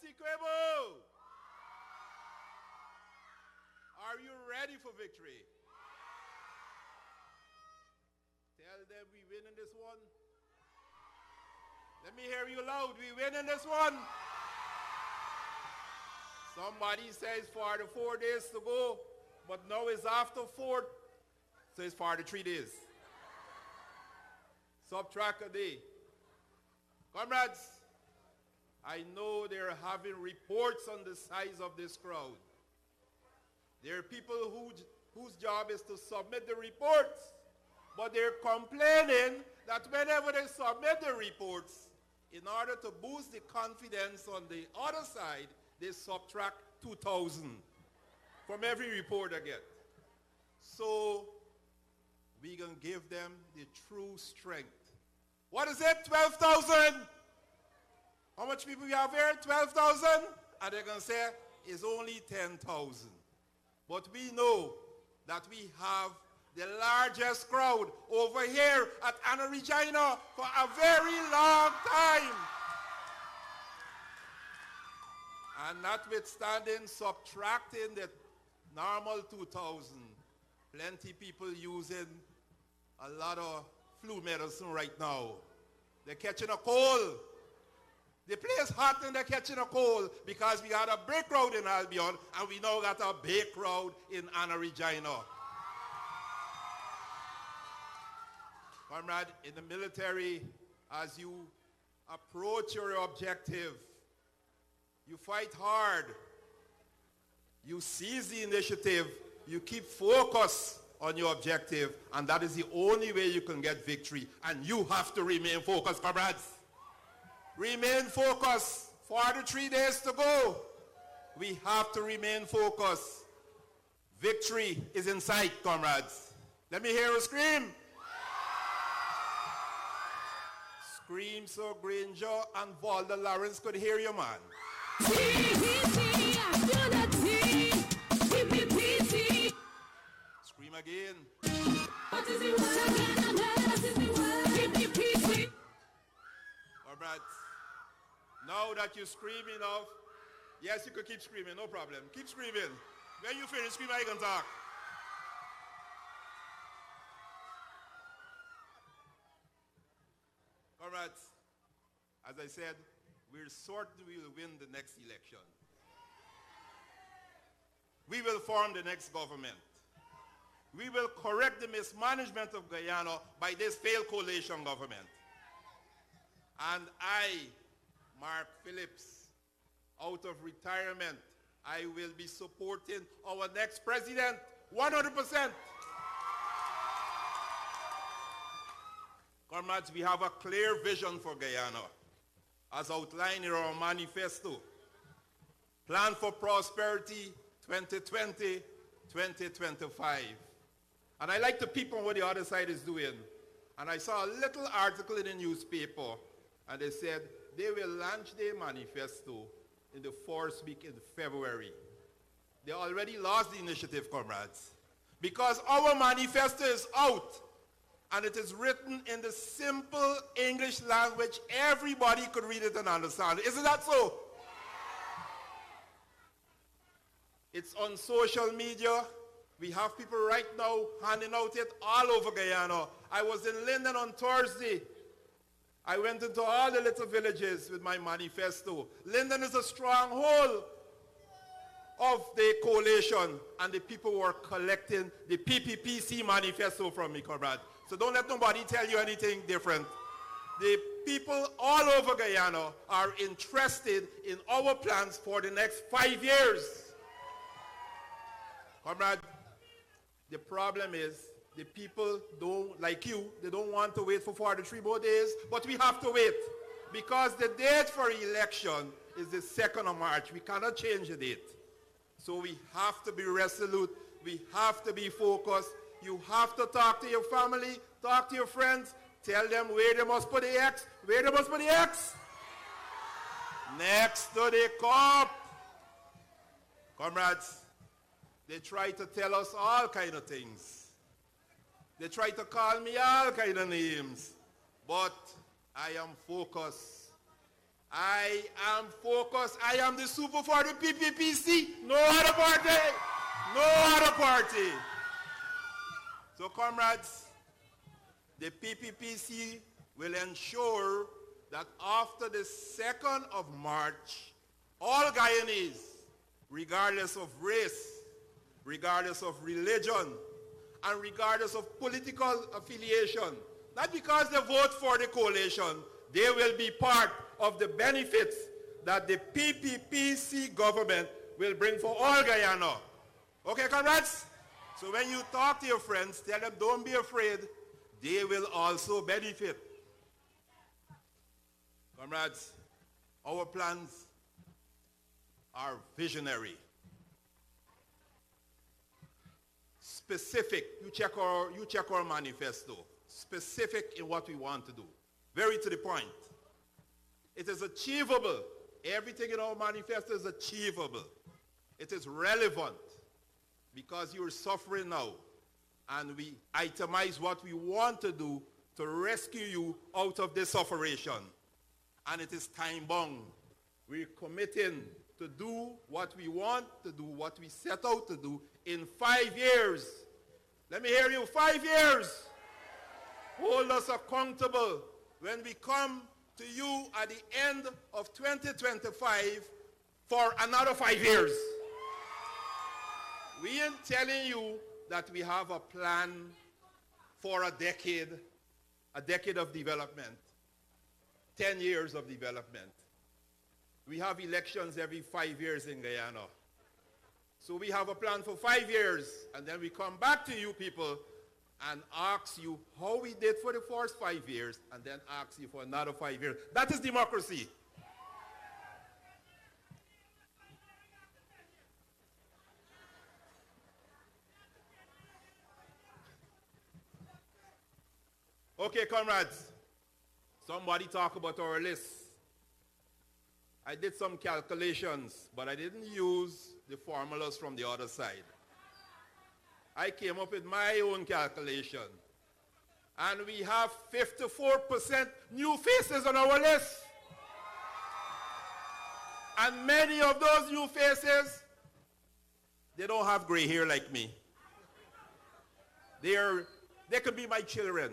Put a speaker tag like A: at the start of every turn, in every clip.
A: Sikwebo! Are you ready for victory? Tell them we win in this one. Let me hear you loud. We win in this one. Somebody says 44 days to go, but now it's after 4, so it's 43 days. Subtract a day. Comrades, I know they're having reports on the size of this crowd. There are people whose job is to submit the reports, but they're complaining that whenever they submit the reports, in order to boost the confidence on the other side, they subtract 2,000 from every report they get. So we're going to give them the true strength. What is it? 12,000? How much people we have here? 12,000? And they're going to say it's only 10,000. But we know that we have the largest crowd over here at Regina for a very long time. And notwithstanding subtracting the normal 2,000, plenty people using a lot of flu medicine right now. They're catching a cold. The place hot and they're catching a cold because we got a big crowd in Albion and we now got a big crowd in Regina. Comrade, in the military, as you approach your objective, you fight hard. You seize the initiative. You keep focus on your objective, and that is the only way you can get victory. And you have to remain focused, comrades. Remain focused. 43 days to go. We have to remain focused. Victory is in sight, comrades. Let me hear a scream. Scream so Granger and Valda Lawrence could hear you, man. Scream again. Alright. Now that you're screaming enough, yes, you could keep screaming, no problem. Keep screaming. When you finish screaming, you can talk. Comrades, as I said, we're certain we will win the next election. We will form the next government. We will correct the mismanagement of Guyana by this failed coalition government. And I, Mark Phillips, out of retirement, I will be supporting our next president 100%. Comrades, we have a clear vision for Guyana, as outlined in our manifesto. Plan for Prosperity 2020-2025. And I like to peep on what the other side is doing. And I saw a little article in the newspaper, and they said they will launch their manifesto in the first week in February. They already lost the initiative, comrades, because our manifesto is out. And it is written in the simple English language. Everybody could read it and understand it. Isn't that so? It's on social media. We have people right now handing out it all over Guyana. I was in Linden on Thursday. I went into all the little villages with my manifesto. Linden is a stronghold of the coalition, and the people were collecting the PPPC manifesto from me, comrade. So don't let nobody tell you anything different. The people all over Guyana are interested in our plans for the next 5 years. Comrade, the problem is the people don't, like you, they don't want to wait for 43 more days, but we have to wait because the date for election is the 2nd of March. We cannot change the date. So we have to be resolute. We have to be focused. You have to talk to your family, talk to your friends, tell them where they must put the X, where they must put the X. Next to the cup. Comrades, they try to tell us all kind of things. They try to call me all kind of names. But I am focused. I am focused. I am the super for the PPPC. No other party. No other party. So, comrades, the PPPC will ensure that after the 2nd of March, all Guyanese, regardless of race, regardless of religion, and regardless of political affiliation, not because they vote for the coalition, they will be part of the benefits that the PPPC government will bring for all Guyana. Okay, comrades? So when you talk to your friends, tell them don't be afraid. They will also benefit. Comrades, our plans are visionary. Specific. You check our manifesto. Specific in what we want to do. Very to the point. It is achievable. Everything in our manifesto is achievable. It is relevant because you're suffering now. And we itemize what we want to do to rescue you out of this suffering. And it is time bound. We're committing to do what we want to do, what we set out to do in 5 years. Let me hear you, 5 years. Hold us accountable when we come to you at the end of 2025 for another 5 years. We ain't telling you that we have a plan for a decade of development, 10 years of development. We have elections every 5 years in Guyana. So we have a plan for 5 years, and then we come back to you people and ask you how we did for the first 5 years, and then ask you for another 5 years. That is democracy. Okay, comrades, somebody talk about our list. I did some calculations, but I didn't use the formulas from the other side. I came up with my own calculation. And we have 54% new faces on our list. And many of those new faces, they don't have gray hair like me. They could be my children.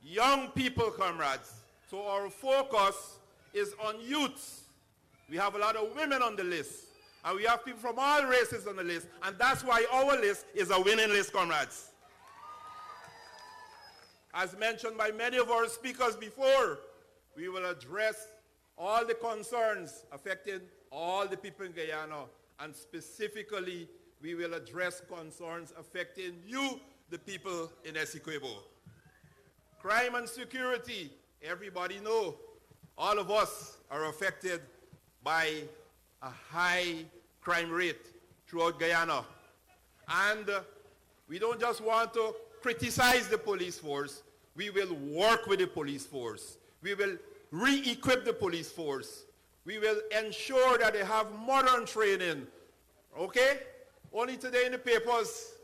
A: Young people, comrades. So our focus is on youths. We have a lot of women on the list. And we have people from all races on the list. And that's why our list is a winning list, comrades. As mentioned by many of our speakers before, we will address all the concerns affecting all the people in Guyana. And specifically, we will address concerns affecting you, the people in Essequibo. Crime and security, everybody know, all of us are affected by a high crime rate throughout Guyana. And we don't just want to criticize the police force, we will work with the police force. We will re-equip the police force. We will ensure that they have modern training. Okay? Only today in the papers,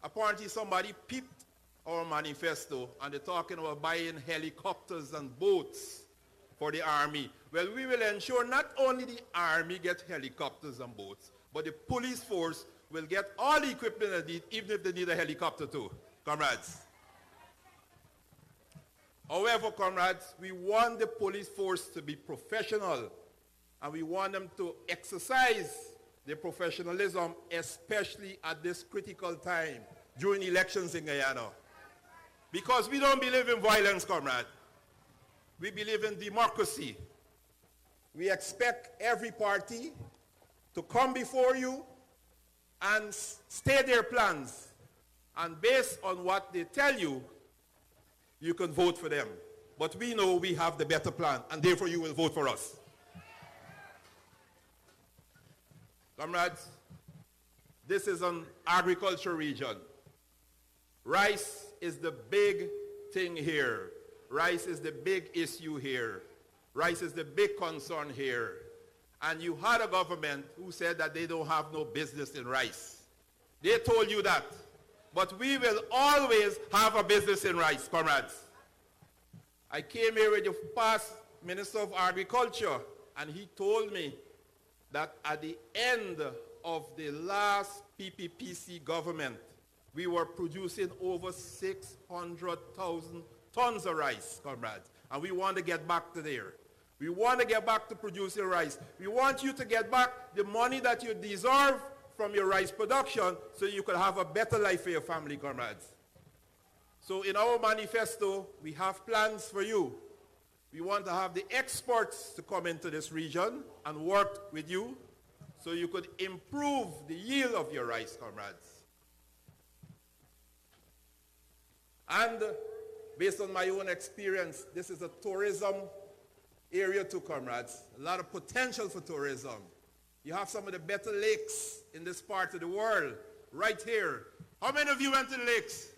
A: apparently somebody peeped our manifesto and they're talking about buying helicopters and boats for the army. Well, we will ensure not only the army gets helicopters and boats, but the police force will get all the equipment they need, even if they need a helicopter too, comrades. However, comrades, we want the police force to be professional, and we want them to exercise their professionalism, especially at this critical time during elections in Guyana. Because we don't believe in violence, comrade. We believe in democracy. We expect every party to come before you and state their plans. And based on what they tell you, you can vote for them. But we know we have the better plan, and therefore you will vote for us. Comrades, this is an agriculture region. Rice is the big thing here. Rice is the big issue here. Rice is the big concern here. And you had a government who said that they don't have no business in rice. They told you that. But we will always have a business in rice, comrades. I came here with the past Minister of Agriculture, and he told me that at the end of the last PPPC government, we were producing over 600,000 tons of rice, comrades. And we want to get back to there. We want to get back to producing rice. We want you to get back the money that you deserve from your rice production so you could have a better life for your family, comrades. So in our manifesto, we have plans for you. We want to have the experts to come into this region and work with you so you could improve the yield of your rice, comrades. And based on my own experience, this is a tourism area too, comrades. A lot of potential for tourism. You have some of the better lakes in this part of the world, right here. How many of you went to the lakes?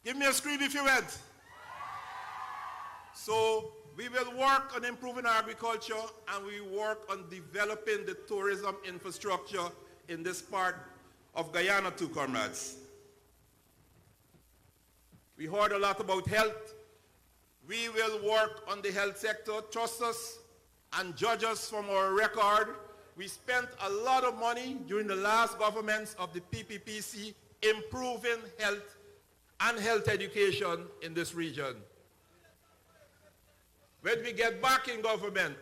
A: Give me a scream if you went. So we will work on improving agriculture, and we work on developing the tourism infrastructure in this part of Guyana too, comrades. We heard a lot about health. We will work on the health sector. Trust us and judge us from our record. We spent a lot of money during the last governments of the PPPC improving health and health education in this region. When we get back in government,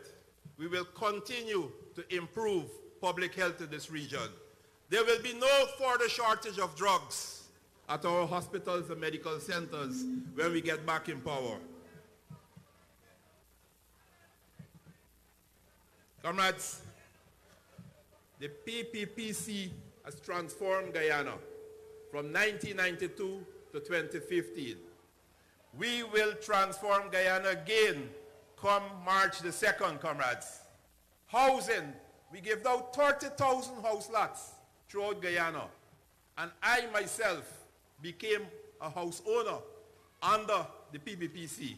A: we will continue to improve public health in this region. There will be no further shortage of drugs at our hospitals and medical centers when we get back in power. Comrades, the PPPC has transformed Guyana from 1992 to 2015. We will transform Guyana again come March the 2nd, comrades. Housing, we gave out 30,000 house lots throughout Guyana. And I myself became a house owner under the PPPC.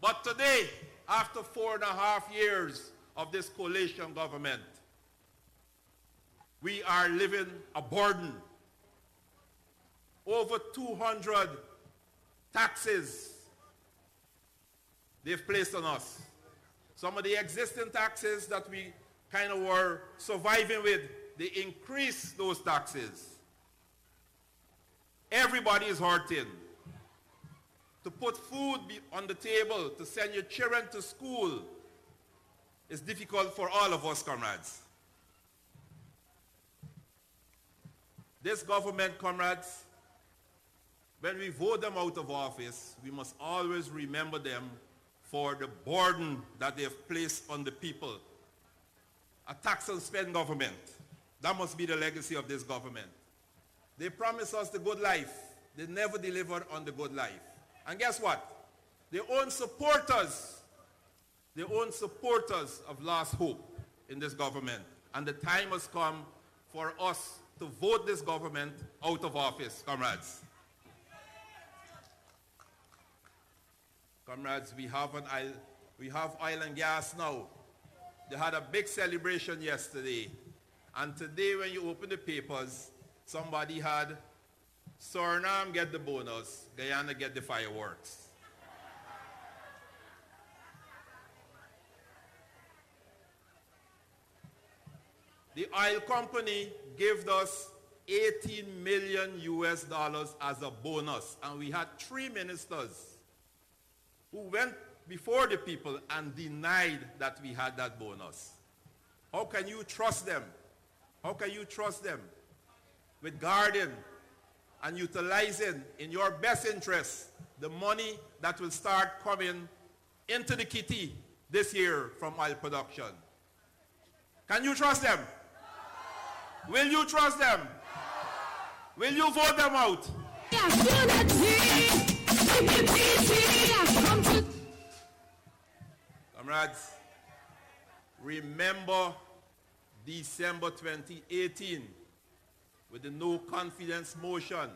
A: But today, after 4.5 years of this coalition government, we are living a burden. Over 200 taxes they've placed on us. Some of the existing taxes that we kind of were surviving with, they increased those taxes. Everybody is hurting. To put food on the table, to send your children to school, is difficult for all of us, comrades. This government, comrades, when we vote them out of office, we must always remember them for the burden that they have placed on the people. A tax and spend government. That must be the legacy of this government. They promised us the good life. They never delivered on the good life. And guess what? Their own supporters have lost hope in this government. And the time has come for us to vote this government out of office, comrades. Comrades, we have oil and gas now. They had a big celebration yesterday. And today when you open the papers, somebody had Suriname get the bonus, Guyana get the fireworks. The oil company gave us $18 million as a bonus, and we had 3 ministers who went before the people and denied that we had that bonus. How can you trust them? How can you trust them with guarding and utilizing in your best interest the money that will start coming into the kitty this year from oil production? Can you trust them? Will you trust them? Will you vote them out? Comrades, remember December 2018 with the no confidence motion.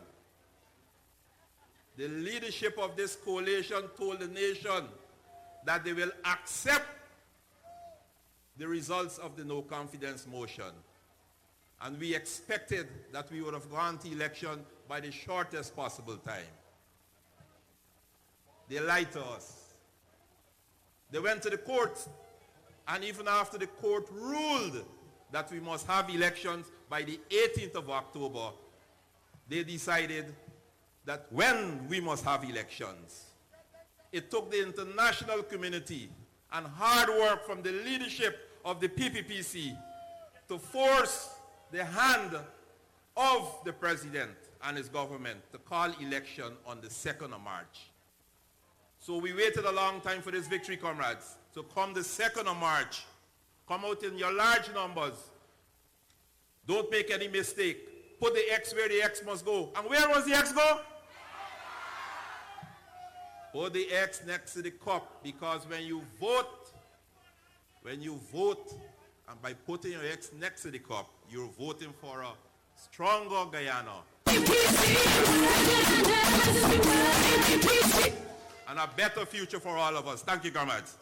A: The leadership of this coalition told the nation that they will accept the results of the no confidence motion. And we expected that we would have gone to election by the shortest possible time. They lied to us. They went to the court, and even after the court ruled that we must have elections by the 18th of October, they decided that when we must have elections. It took the international community and hard work from the leadership of the PPPC to force the hand of the president and his government to call election on the 2nd of March. So we waited a long time for this victory, comrades. So come the 2nd of March, come out in your large numbers. Don't make any mistake. Put the X where the X must go. And where was the X go? Put the X next to the cup, because when you vote, and by putting your X next to the cup, you're voting for a stronger Guyana. And a better future for all of us. Thank you, comrades.